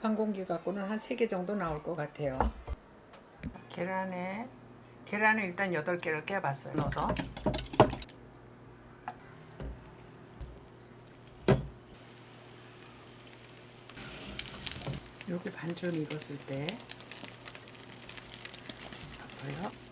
한 공기 갖고는 한 3개 정도 나올 것 같아요. 계란을 일단 8개를 깨봤어요. 넣어서 여기 반쯤 익었을 때 덮어요.